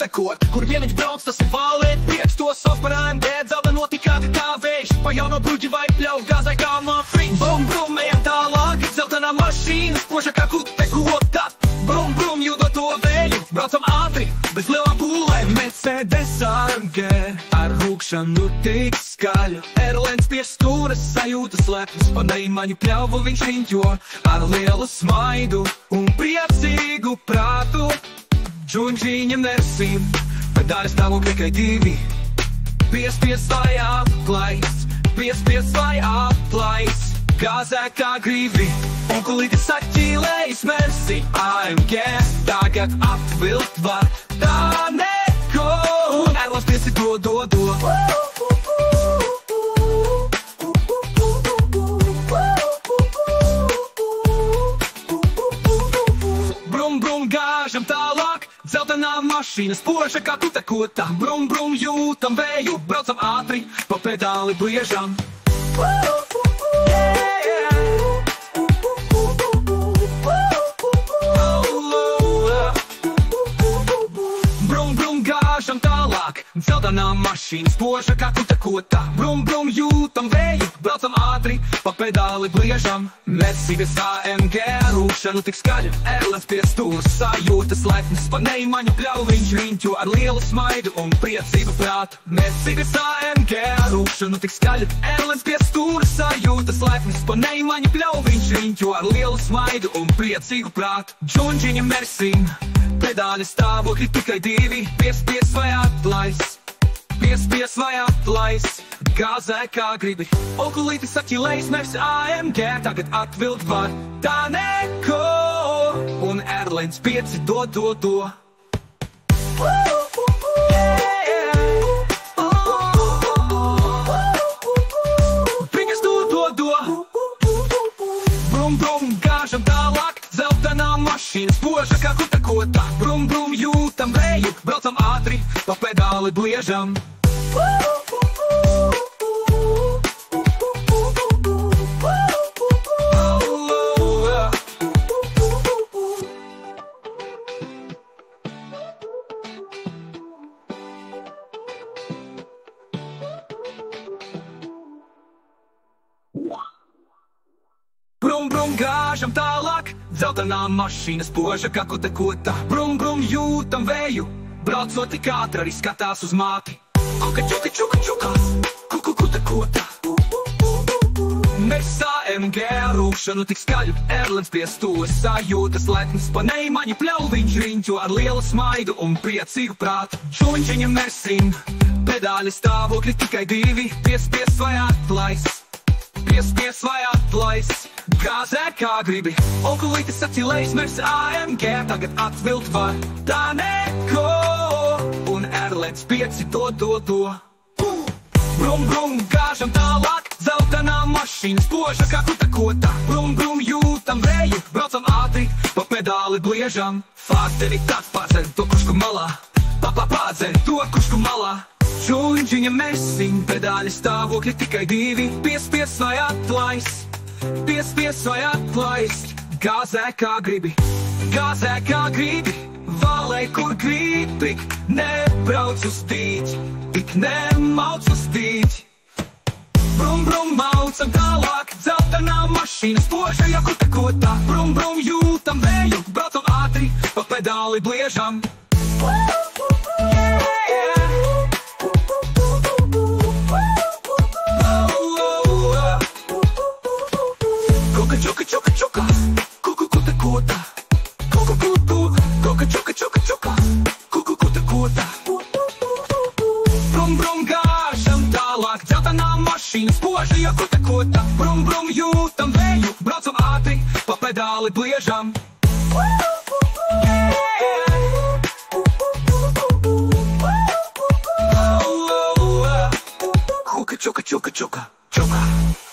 kutekot, kur vienīgs brauc, tas ir valēt prieks. To sauc par AMG, dzelda notika kā vējš, pa jauno bruģi vai pļauj gāzai kā mafriņš. Brum, brum, ejam tālāk, dzeltenā mašīna, spoža kā kutekota. Brum, brum, jūdot to vēju, braucam ātri, bez lielām pūlēm. Mercedes AMG, ar rūkšanu tik skaļu, Erlens pie stūres sajūtas lepnas, pa neimaņu pļauvu viņš riņķo, ar lielu smaidu un priecīgu prātu. Džundžiņa nersim, pedāļas stāvokļi tikai divi, piespies vai aplais, piespies vai aplais, gāzē kā gribi. Onkulītis saķīlējis mersi, AMG, tagad atvilkt var, tā neko, un Erlens piesi do. Brum, brum, gāžam tālāk, dzeltenā mašīna, spoža kā kutekota. Brum, brum, jūtam vēju, braucam ātri, pa pedāli bliežam. Dzeltenā mašīna, spoža kā kutekota. Brum, brum, jūtam vēju, braucam ātri, pa pedāli bliežam. Mercedes AMG, rūkšanu tik skaļu, Erlens pie stūres sajūtas lepnas, pa neimaņu pļauj viņš riņķo, ar lielu smaidu un priecīgu prātu. Mercedes AMG, rūkšanu tik skaļu, Erlens pie stūres sajūtas lepnas, pa neimaņu pļauj viņš riņķo, ar lielu smaidu un priecīgu prātu. Džundžiņa mersim, pedāļas stāvokļi tikai divi, piespies vai atlais, piespies vai atlais, gāzē kā gribi. Onkulītis saķīlējis mersi AMG, tagad atvilkt var, tā neko, un Erlens pieci do. Viņas do. Brum, brum, gāžam tālāk, dzeltenā mašīna, spoža kā kutekota. Brum, brum, jūtam vēju, braucam ātri, pa pedāli bliežam. Brum, brum, gāžam tālāk, dzeltenā mašīna, spoža kā kutekota. Brum, brum, jūtam vēju, braucot tik ātri, arī skatās uz māti. Kuka, čuka, čuka, čukās, kutekota. Mercedes AMG, rūkšanu tik skaļu, Erlens pie stūres sajūtas lepnas, pa neimaņu pļauj viņš riņķo, ar lielu smaidu un priecīgu prātu. Džundžiņa mersim, pedāļas stāvokļi tikai divi, piespies vai atlais, piespies vai atlais, gāzē kā gribi. Onkulītis saķīlējis mersi AMG, tagad atvilkt var, tā neko, un Erlens pieci do. Brum, brum, gāžam tālāk, dzeltenā mašīna, spoža kā kutekota. Brum, brum, jūtam vēju, braucam ātri, pa pedāli bliežam. Fāsteri tāds pārdzer to kušku malā, pārdzer to kušku malā. Džundžiņa mersim, pedāļi stāvokļi tikai divi, piespies vai atlais, piespies vai atlais, gāzē kā gribi, valē kur gribi, nebrauc uz dīķi, tik nemauc uz dīķi. Brum, brum, maucam tālāk, dzeltenā mašīna, spoža kā kutekota. Brum, brum, jūtam vēju, braucam ātri, pa pedāli bliežam. Čuka, čuka, čuka, kutekota. Čuka, čuka, kutekota. Brum, brum, gāžam tālāk, dzeltenā mašīna, spoža kā kutekota. Brum, brum, jūtam vēju, braucam ātri, pa pedāli bliežam. Čuka, čuka, čuka, čuka.